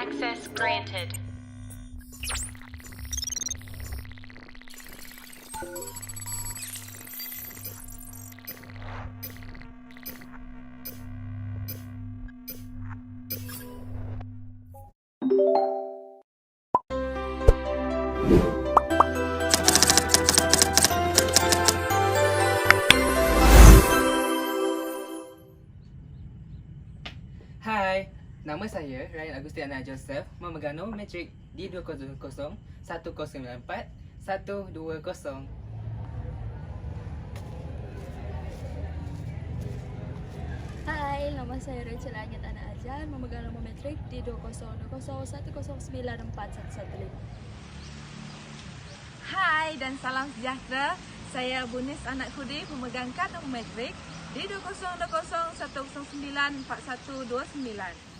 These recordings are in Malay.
Access granted. Hai, nama saya Ryan Agustiana Joseph, memegang nombor matrik D2001094-120. Hai, nama saya Rachel Agit Ana Ajan, memegang nombor matrik D2001094-115. Hai dan salam sejahtera. Saya Bunis Anak Kudi, pemegang kad nombor matrik D20010094129.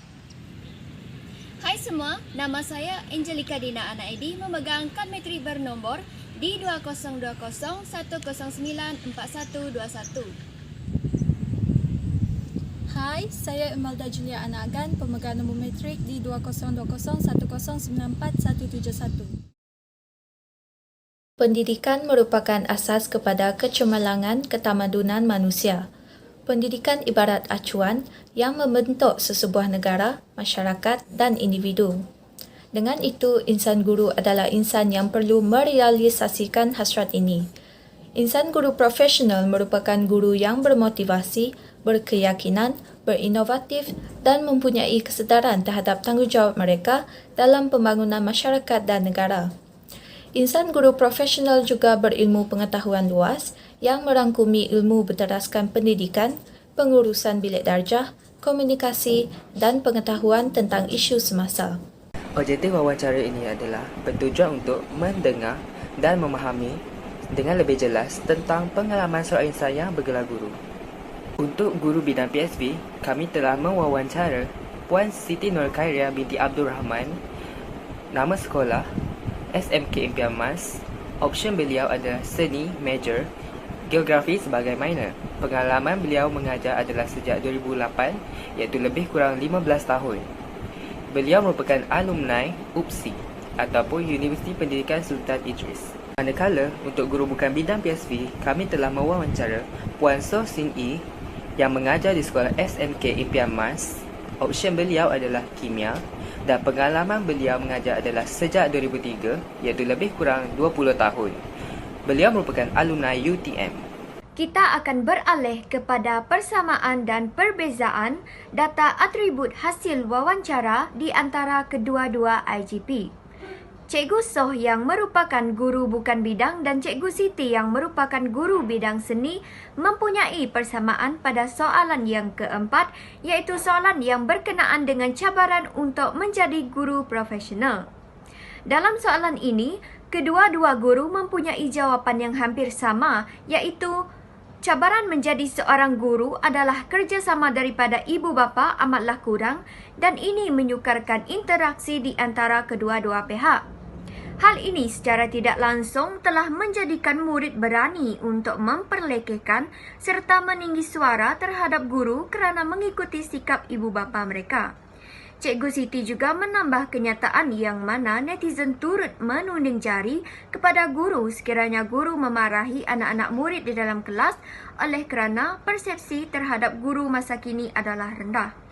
Hai semua, nama saya Angelica Dina Ana Edi, memegang kad matrik bernombor D20021094121. Hai, saya Imelda Julia Anagan, pemegang nombor matrik D20021094171. Pendidikan merupakan asas kepada kecemerlangan ketamadunan manusia. Pendidikan ibarat acuan yang membentuk sesebuah negara, masyarakat dan individu. Dengan itu, insan guru adalah insan yang perlu merealisasikan hasrat ini. Insan guru profesional merupakan guru yang bermotivasi, berkeyakinan, berinovatif dan mempunyai kesedaran terhadap tanggungjawab mereka dalam pembangunan masyarakat dan negara. Insan guru profesional juga berilmu pengetahuan luas yang merangkumi ilmu berteraskan pendidikan, pengurusan bilik darjah, komunikasi dan pengetahuan tentang isu semasa. Objektif wawancara ini adalah bertujuan untuk mendengar dan memahami dengan lebih jelas tentang pengalaman seorang insan yang bergelar guru. Untuk guru bidang PSV, kami telah mewawancara Puan Siti Nur Khairia binti Abdul Rahman. Nama sekolah SMK Impian Mas. Option beliau adalah seni major, geografi sebagai minor. Pengalaman beliau mengajar adalah sejak 2008, iaitu lebih kurang 15 tahun. Beliau merupakan alumni UPSI ataupun Universiti Pendidikan Sultan Idris. Manakala untuk guru bukan bidang PSV, kami telah mewawancara Puan Soh Sin Yi yang mengajar di sekolah SMK Impian Mas. Option beliau adalah kimia dan pengalaman beliau mengajar adalah sejak 2003, iaitu lebih kurang 20 tahun. Beliau merupakan alumni UTM. Kita akan beralih kepada persamaan dan perbezaan data atribut hasil wawancara di antara kedua-dua IGP. Cikgu Soh yang merupakan guru bukan bidang dan Cikgu Siti yang merupakan guru bidang seni mempunyai persamaan pada soalan yang keempat, iaitu soalan yang berkenaan dengan cabaran untuk menjadi guru profesional. Dalam soalan ini, kedua-dua guru mempunyai jawapan yang hampir sama, iaitu cabaran menjadi seorang guru adalah kerjasama daripada ibu bapa amatlah kurang dan ini menyukarkan interaksi di antara kedua-dua pihak. Hal ini secara tidak langsung telah menjadikan murid berani untuk memperlekehkan serta meninggi suara terhadap guru kerana mengikuti sikap ibu bapa mereka. Cikgu Siti juga menambah kenyataan yang mana netizen turut menunding jari kepada guru sekiranya guru memarahi anak-anak murid di dalam kelas oleh kerana persepsi terhadap guru masa kini adalah rendah.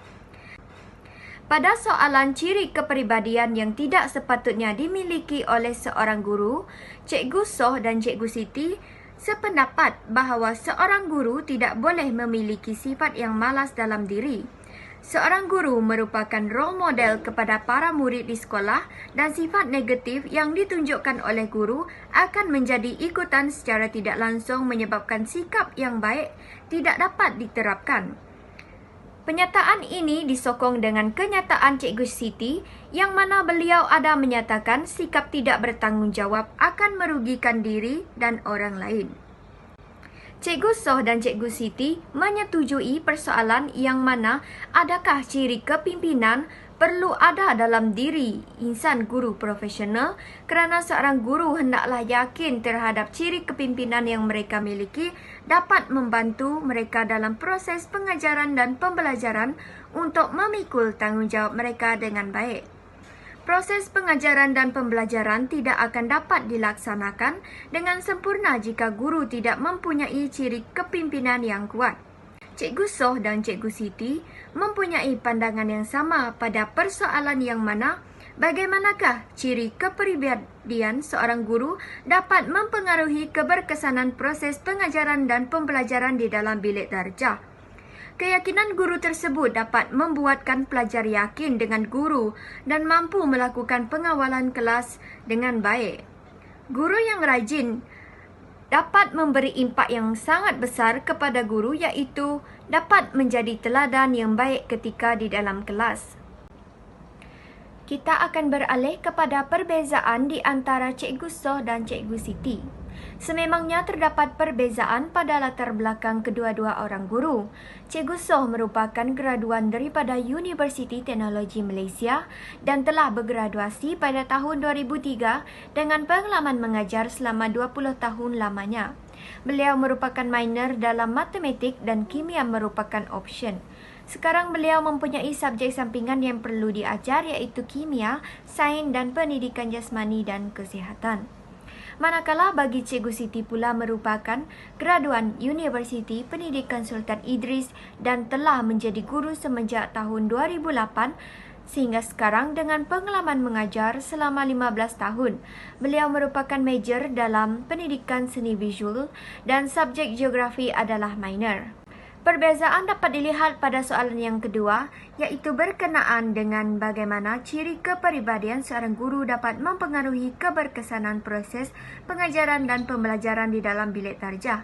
Pada soalan ciri kepribadian yang tidak sepatutnya dimiliki oleh seorang guru, Cikgu Soh dan Cikgu Siti sependapat bahawa seorang guru tidak boleh memiliki sifat yang malas dalam diri. Seorang guru merupakan role model kepada para murid di sekolah dan sifat negatif yang ditunjukkan oleh guru akan menjadi ikutan secara tidak langsung menyebabkan sikap yang baik tidak dapat diterapkan. Penyataan ini disokong dengan kenyataan Cikgu Siti yang mana beliau ada menyatakan sikap tidak bertanggungjawab akan merugikan diri dan orang lain. Cikgu Soh dan Cikgu Siti menyetujui persoalan yang mana adakah ciri kepimpinan perlu ada dalam diri insan guru profesional kerana seorang guru hendaklah yakin terhadap ciri kepimpinan yang mereka miliki dapat membantu mereka dalam proses pengajaran dan pembelajaran untuk memikul tanggungjawab mereka dengan baik. Proses pengajaran dan pembelajaran tidak akan dapat dilaksanakan dengan sempurna jika guru tidak mempunyai ciri kepimpinan yang kuat. Cikgu Soh dan Cikgu Siti mempunyai pandangan yang sama pada persoalan yang mana bagaimanakah ciri kepribadian seorang guru dapat mempengaruhi keberkesanan proses pengajaran dan pembelajaran di dalam bilik darjah. Keyakinan guru tersebut dapat membuatkan pelajar yakin dengan guru dan mampu melakukan pengawalan kelas dengan baik. Guru yang rajin dapat memberi impak yang sangat besar kepada guru, iaitu dapat menjadi teladan yang baik ketika di dalam kelas. Kita akan beralih kepada perbezaan di antara Cikgu Soh dan Cikgu Siti. Sememangnya terdapat perbezaan pada latar belakang kedua-dua orang guru. Cikgu Soh merupakan graduan daripada Universiti Teknologi Malaysia dan telah bergraduasi pada tahun 2003 dengan pengalaman mengajar selama 20 tahun lamanya. Beliau merupakan minor dalam matematik dan kimia merupakan option. Sekarang beliau mempunyai subjek sampingan yang perlu diajar, iaitu kimia, sains dan pendidikan jasmani dan kesihatan. Manakala bagi Cikgu Siti pula merupakan graduan Universiti Pendidikan Sultan Idris dan telah menjadi guru semenjak tahun 2008 sehingga sekarang dengan pengalaman mengajar selama 15 tahun. Beliau merupakan major dalam pendidikan seni visual dan subjek geografi adalah minor. Perbezaan dapat dilihat pada soalan yang kedua, iaitu berkenaan dengan bagaimana ciri kepribadian seorang guru dapat mempengaruhi keberkesanan proses pengajaran dan pembelajaran di dalam bilik darjah.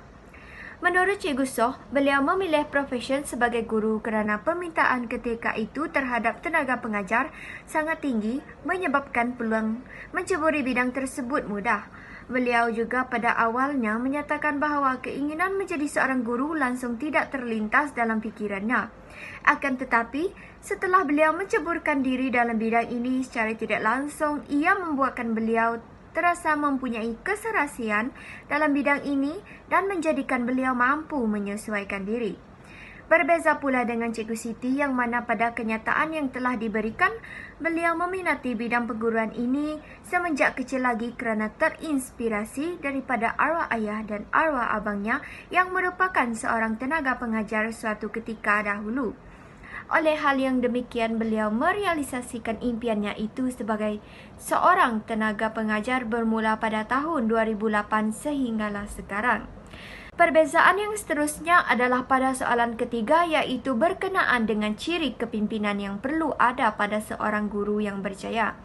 Menurut Cikgu Soh, beliau memilih profesi sebagai guru kerana permintaan ketika itu terhadap tenaga pengajar sangat tinggi menyebabkan peluang menceburi bidang tersebut mudah. Beliau juga pada awalnya menyatakan bahawa keinginan menjadi seorang guru langsung tidak terlintas dalam fikirannya. Akan tetapi, setelah beliau menceburkan diri dalam bidang ini secara tidak langsung, ia membuatkan beliau terasa mempunyai keserasian dalam bidang ini dan menjadikan beliau mampu menyesuaikan diri. Berbeza pula dengan Cikgu Siti yang mana pada kenyataan yang telah diberikan, beliau meminati bidang perguruan ini semenjak kecil lagi kerana terinspirasi daripada arwah ayah dan arwah abangnya yang merupakan seorang tenaga pengajar suatu ketika dahulu. Oleh hal yang demikian, beliau merealisasikan impiannya itu sebagai seorang tenaga pengajar bermula pada tahun 2008 sehinggalah sekarang. Perbezaan yang seterusnya adalah pada soalan ketiga, iaitu berkenaan dengan ciri kepimpinan yang perlu ada pada seorang guru yang berjaya.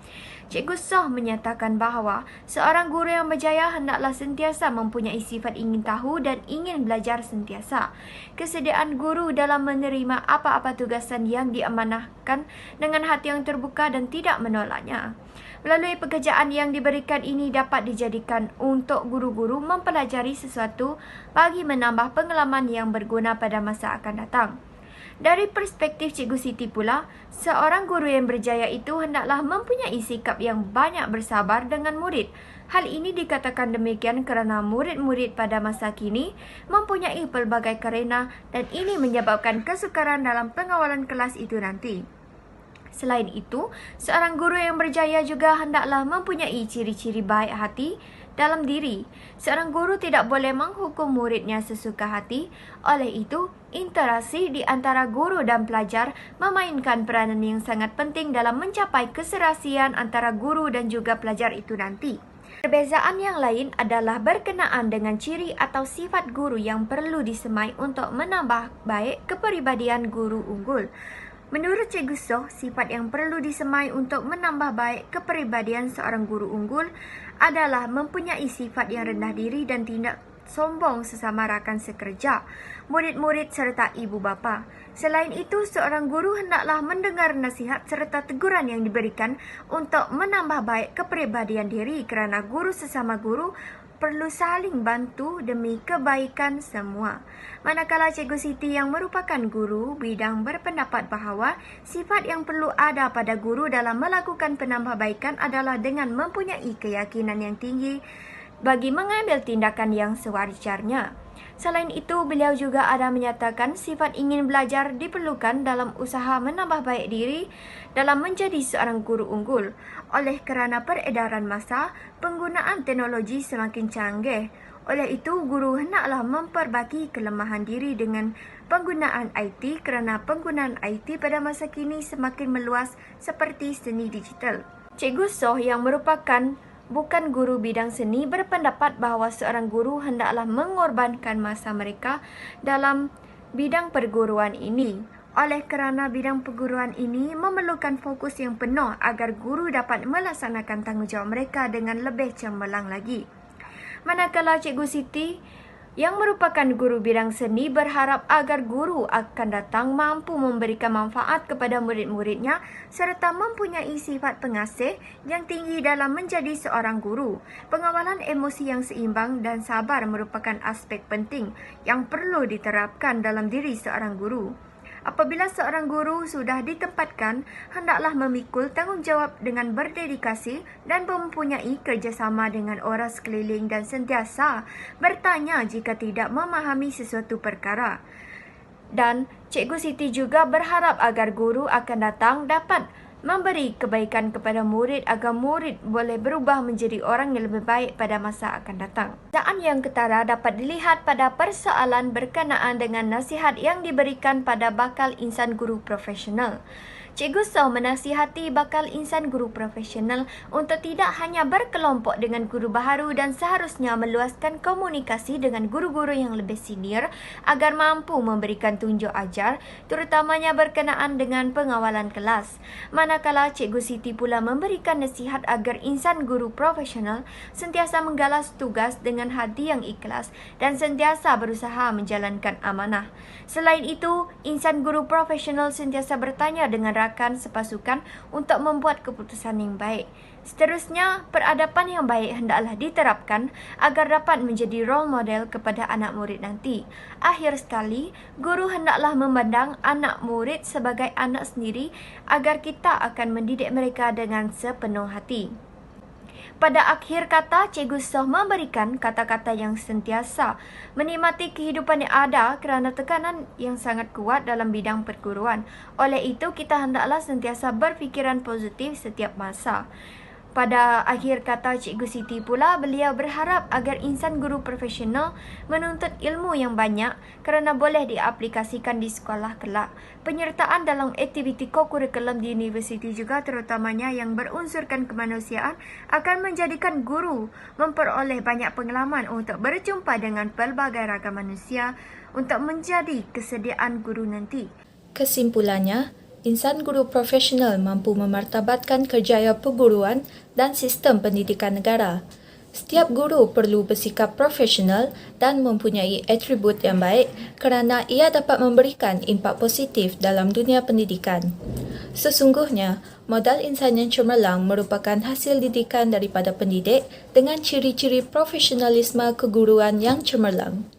Cikgu Soh menyatakan bahawa seorang guru yang berjaya hendaklah sentiasa mempunyai sifat ingin tahu dan ingin belajar sentiasa. Kesediaan guru dalam menerima apa-apa tugasan yang diamanahkan dengan hati yang terbuka dan tidak menolaknya. Melalui pekerjaan yang diberikan ini dapat dijadikan untuk guru-guru mempelajari sesuatu bagi menambah pengalaman yang berguna pada masa akan datang. Dari perspektif Cikgu Siti pula, seorang guru yang berjaya itu hendaklah mempunyai sikap yang banyak bersabar dengan murid. Hal ini dikatakan demikian kerana murid-murid pada masa kini mempunyai pelbagai karena dan ini menyebabkan kesukaran dalam pengawalan kelas itu nanti. Selain itu, seorang guru yang berjaya juga hendaklah mempunyai ciri-ciri baik hati dalam diri. Seorang guru tidak boleh menghukum muridnya sesuka hati. Oleh itu, interaksi di antara guru dan pelajar memainkan peranan yang sangat penting dalam mencapai keserasian antara guru dan juga pelajar itu nanti. Perbezaan yang lain adalah berkenaan dengan ciri atau sifat guru yang perlu disemai untuk menambah baik kepribadian guru unggul. Menurut Cikgu Soh, sifat yang perlu disemai untuk menambah baik kepribadian seorang guru unggul adalah mempunyai sifat yang rendah diri dan tidak sombong sesama rakan sekerja, murid-murid serta ibu bapa. Selain itu, seorang guru hendaklah mendengar nasihat serta teguran yang diberikan untuk menambah baik kepribadian diri kerana guru sesama guru perlu saling bantu demi kebaikan semua. Manakala Cikgu Siti yang merupakan guru bidang berpendapat bahawa sifat yang perlu ada pada guru dalam melakukan penambahbaikan adalah dengan mempunyai keyakinan yang tinggi bagi mengambil tindakan yang sewajarnya. Selain itu, beliau juga ada menyatakan sifat ingin belajar diperlukan dalam usaha menambah baik diri dalam menjadi seorang guru unggul. Oleh kerana peredaran masa, penggunaan teknologi semakin canggih. Oleh itu, guru hendaklah memperbagi kelemahan diri dengan penggunaan IT kerana penggunaan IT pada masa kini semakin meluas seperti seni digital. Cikgu Soh yang merupakan bukan guru bidang seni berpendapat bahawa seorang guru hendaklah mengorbankan masa mereka dalam bidang perguruan ini. Oleh kerana bidang perguruan ini memerlukan fokus yang penuh agar guru dapat melaksanakan tanggungjawab mereka dengan lebih cemerlang lagi. Manakala Cikgu Siti yang merupakan guru bidang seni berharap agar guru akan datang mampu memberikan manfaat kepada murid-muridnya serta mempunyai sifat pengasih yang tinggi dalam menjadi seorang guru. Pengawalan emosi yang seimbang dan sabar merupakan aspek penting yang perlu diterapkan dalam diri seorang guru. Apabila seorang guru sudah ditempatkan, hendaklah memikul tanggungjawab dengan berdedikasi dan mempunyai kerjasama dengan orang sekeliling dan sentiasa bertanya jika tidak memahami sesuatu perkara. Dan Cikgu Siti juga berharap agar guru akan datang dapat memberi kebaikan kepada murid agar murid boleh berubah menjadi orang yang lebih baik pada masa akan datang. Perbezaan yang ketara dapat dilihat pada persoalan berkenaan dengan nasihat yang diberikan pada bakal insan guru profesional. Cikgu Soh menasihati bakal insan guru profesional untuk tidak hanya berkelompok dengan guru baharu dan seharusnya meluaskan komunikasi dengan guru-guru yang lebih senior agar mampu memberikan tunjuk ajar, terutamanya berkenaan dengan pengawalan kelas. Manakala Cikgu Siti pula memberikan nasihat agar insan guru profesional sentiasa menggalas tugas dengan hati yang ikhlas dan sentiasa berusaha menjalankan amanah. Selain itu, insan guru profesional sentiasa bertanya dengan rakan sepasukan untuk membuat keputusan yang baik. Seterusnya, peradaban yang baik hendaklah diterapkan agar dapat menjadi role model kepada anak murid nanti. Akhir sekali, guru hendaklah memandang anak murid sebagai anak sendiri agar kita akan mendidik mereka dengan sepenuh hati. Pada akhir kata, Cikgu Soh memberikan kata-kata yang sentiasa menikmati kehidupan yang ada kerana tekanan yang sangat kuat dalam bidang perguruan. Oleh itu, kita hendaklah sentiasa berfikiran positif setiap masa. Pada akhir kata Cikgu Siti pula, beliau berharap agar insan guru profesional menuntut ilmu yang banyak kerana boleh diaplikasikan di sekolah kelak. Penyertaan dalam aktiviti kokurikulum di universiti juga terutamanya yang berunsurkan kemanusiaan akan menjadikan guru memperoleh banyak pengalaman untuk berjumpa dengan pelbagai ragam manusia untuk menjadi kesediaan guru nanti. Kesimpulannya, insan guru profesional mampu memartabatkan kerjaya perguruan dan sistem pendidikan negara. Setiap guru perlu bersikap profesional dan mempunyai atribut yang baik kerana ia dapat memberikan impak positif dalam dunia pendidikan. Sesungguhnya, modal insan yang cemerlang merupakan hasil didikan daripada pendidik dengan ciri-ciri profesionalisme keguruan yang cemerlang.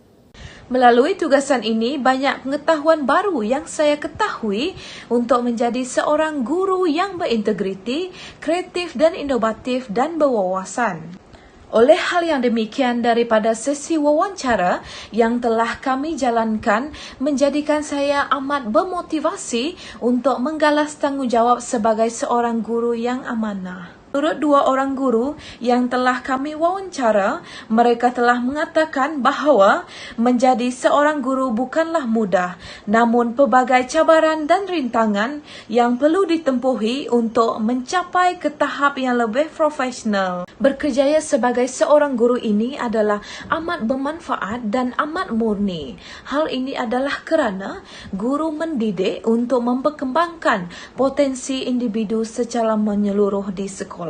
Melalui tugasan ini, banyak pengetahuan baru yang saya ketahui untuk menjadi seorang guru yang berintegriti, kreatif dan inovatif dan berwawasan. Oleh hal yang demikian, daripada sesi wawancara yang telah kami jalankan menjadikan saya amat bermotivasi untuk menggalas tanggungjawab sebagai seorang guru yang amanah. Menurut dua orang guru yang telah kami wawancara, mereka telah mengatakan bahawa menjadi seorang guru bukanlah mudah, namun pelbagai cabaran dan rintangan yang perlu ditempuhi untuk mencapai ke tahap yang lebih profesional. Berkerjaya sebagai seorang guru ini adalah amat bermanfaat dan amat murni. Hal ini adalah kerana guru mendidik untuk memperkembangkan potensi individu secara menyeluruh di sekolah.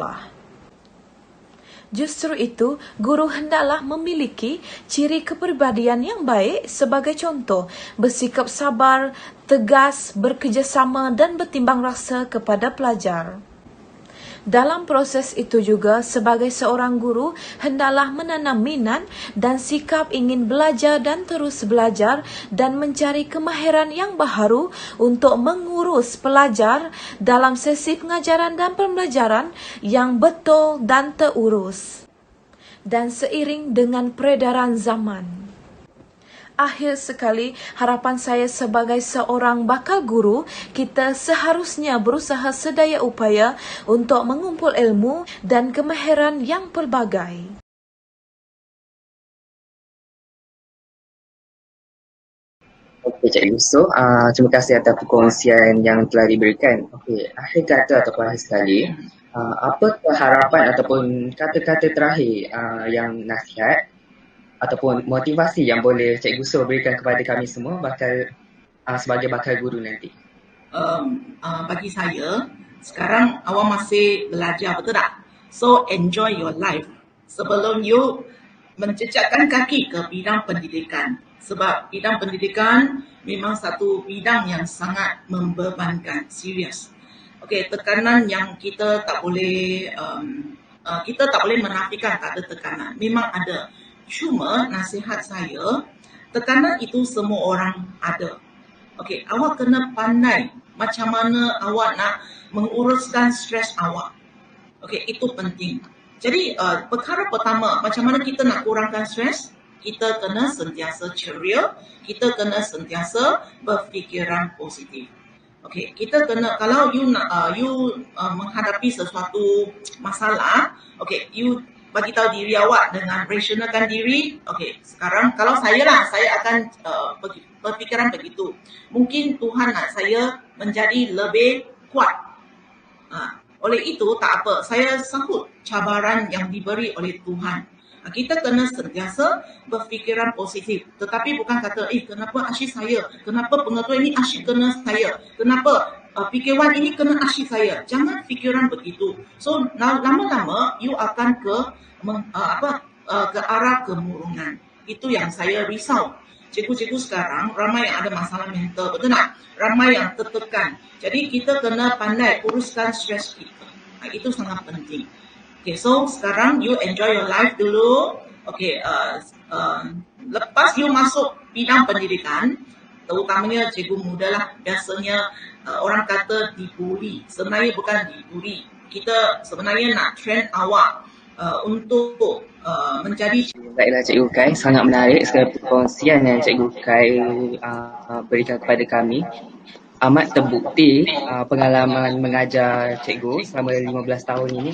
Justru itu, guru hendaklah memiliki ciri kepribadian yang baik sebagai contoh, bersikap sabar, tegas, bekerjasama dan bertimbang rasa kepada pelajar. Dalam proses itu juga, sebagai seorang guru, hendaklah menanam minat dan sikap ingin belajar dan terus belajar dan mencari kemahiran yang baharu untuk mengurus pelajar dalam sesi pengajaran dan pembelajaran yang betul dan terurus. Dan seiring dengan peredaran zaman, Akhir sekali, harapan saya sebagai seorang bakal guru, kita seharusnya berusaha sedaya upaya untuk mengumpul ilmu dan kemahiran yang pelbagai. Okey, Cikgu. So, terima kasih atas perkongsian yang telah diberikan. Okey, akhir kata ataupun akhir sekali, apa harapan ataupun kata-kata terakhir yang nasihat ataupun motivasi yang boleh Cikgu So berikan kepada kami semua sebagai bakal guru nanti? Bagi saya, sekarang awak masih belajar, betul tak? So, enjoy your life sebelum you mencejakkan kaki ke bidang pendidikan. Sebab bidang pendidikan memang satu bidang yang sangat membebankan, serius. Okey, tekanan yang kita tak boleh menafikan tak ada tekanan. Memang ada. Cuma nasihat saya, tekanan itu semua orang ada. Okey, awak kena pandai macam mana awak nak menguruskan stres awak. Okey, itu penting. Jadi, perkara pertama, macam mana kita nak kurangkan stres? Kita kena sentiasa ceria, kita kena sentiasa berfikiran positif. Okey, kita kena, kalau you menghadapi sesuatu masalah, okey, you bagi tahu diri awak dengan rasionalkan diri. Okey, sekarang kalau saya akan berfikiran begitu. Mungkin Tuhan nak saya menjadi lebih kuat. Oleh itu, tak apa, saya sambut cabaran yang diberi oleh Tuhan. Kita kena sentiasa berfikiran positif. Tetapi bukan kata, kenapa asyik saya? Kenapa pengetua ini asyik kena saya? Kenapa PK1 ini kena asyik saya? Jangan fikiran begitu. So, lama-lama, you akan ke arah kemurungan. Itu yang saya risau. Cikgu-cikgu sekarang, ramai yang ada masalah mental, betul tak? Ramai yang tertekan. Jadi, kita kena pandai uruskan stres kita. Itu sangat penting. Okay, so sekarang you enjoy your life dulu. Okay, lepas you masuk bidang pendidikan, terutamanya cikgu muda lah, biasanya orang kata dibuli. Sebenarnya bukan dibuli. Kita sebenarnya nak train awak untuk menjadi... Baiklah Cikgu Kai, sangat menarik sekali perkongsian yang Cikgu Kai berikan kepada kami. Amat terbukti pengalaman mengajar cikgu selama 15 tahun ini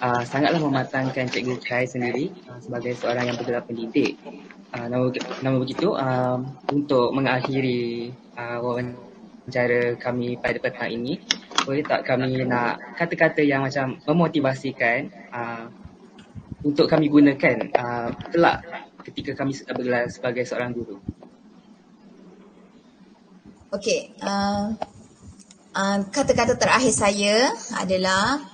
sangatlah mematangkan Cikgu Kai sendiri sebagai seorang yang bergelar pendidik. Namun begitu, untuk mengakhiri wawancara kami pada petang ini, boleh tak kami nak kata-kata yang macam memotivasikan untuk kami gunakan kelak ketika kami sudah bergelar sebagai seorang guru? Okey, kata-kata terakhir saya adalah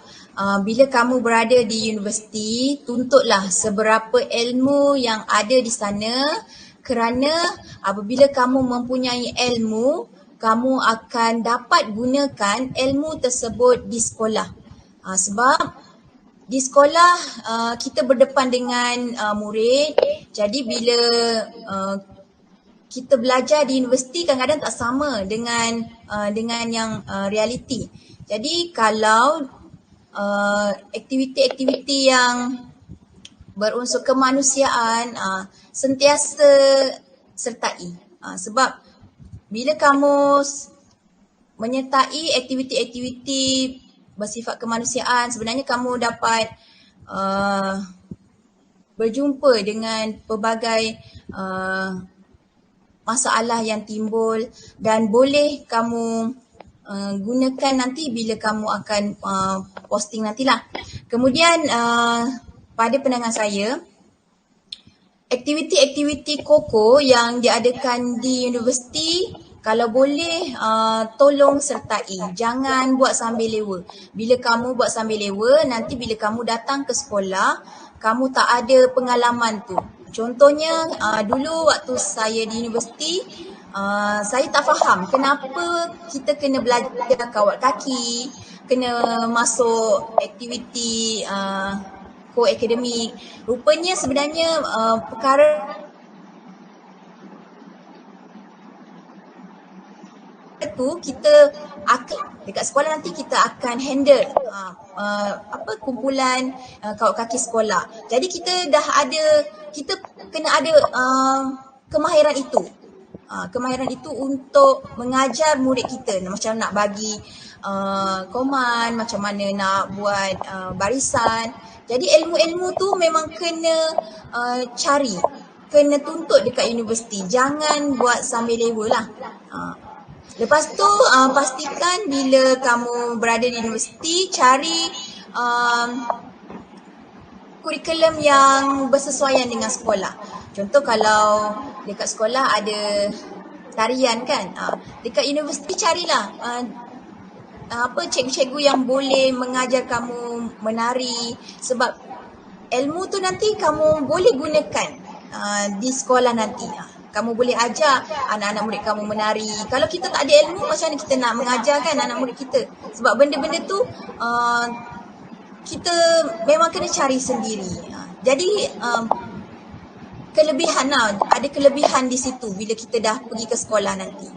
bila kamu berada di universiti, tuntutlah seberapa ilmu yang ada di sana, kerana apabila kamu mempunyai ilmu, kamu akan dapat gunakan ilmu tersebut di sekolah. Sebab di sekolah kita berdepan dengan murid, jadi bila kita belajar di universiti kadang-kadang tak sama dengan yang realiti. Jadi kalau aktiviti-aktiviti yang berunsur kemanusiaan sentiasa sertai. Sebab bila kamu menyertai aktiviti-aktiviti bersifat kemanusiaan, sebenarnya kamu dapat berjumpa dengan pelbagai masalah yang timbul dan boleh kamu gunakan nanti bila kamu akan posting nantilah. Kemudian pada pandangan saya, aktiviti-aktiviti KOKO yang diadakan di universiti, kalau boleh tolong sertai. Jangan buat sambil lewa. Bila kamu buat sambil lewa, nanti bila kamu datang ke sekolah, kamu tak ada pengalaman tu. Contohnya dulu waktu saya di universiti, saya tak faham kenapa kita kena belajar kawat kaki, kena masuk aktiviti ko-akademik. Rupanya sebenarnya perkara itu kita akan dekat sekolah nanti kita akan handle kumpulan kawat kaki sekolah. Jadi kita kena ada kemahiran itu. Kemahiran itu untuk mengajar murid kita macam nak bagi koman, macam mana nak buat barisan. Jadi ilmu-ilmu tu memang kena cari, kena tuntut dekat universiti. Jangan buat sambil lewa lah. Lepas tu pastikan bila kamu berada di universiti, cari kurikulum yang bersesuaian dengan sekolah. Contoh kalau dekat sekolah ada tarian kan, dekat universiti carilah cikgu-cikgu yang boleh mengajar kamu menari, sebab ilmu tu nanti kamu boleh gunakan di sekolah nanti. Kamu boleh ajar anak-anak murid kamu menari. Kalau kita tak ada ilmu, macam mana kita nak mengajar kan anak murid kita? Sebab benda-benda tu kita memang kena cari sendiri. Jadi kelebihan lah, ada kelebihan di situ bila kita dah pergi ke sekolah nanti.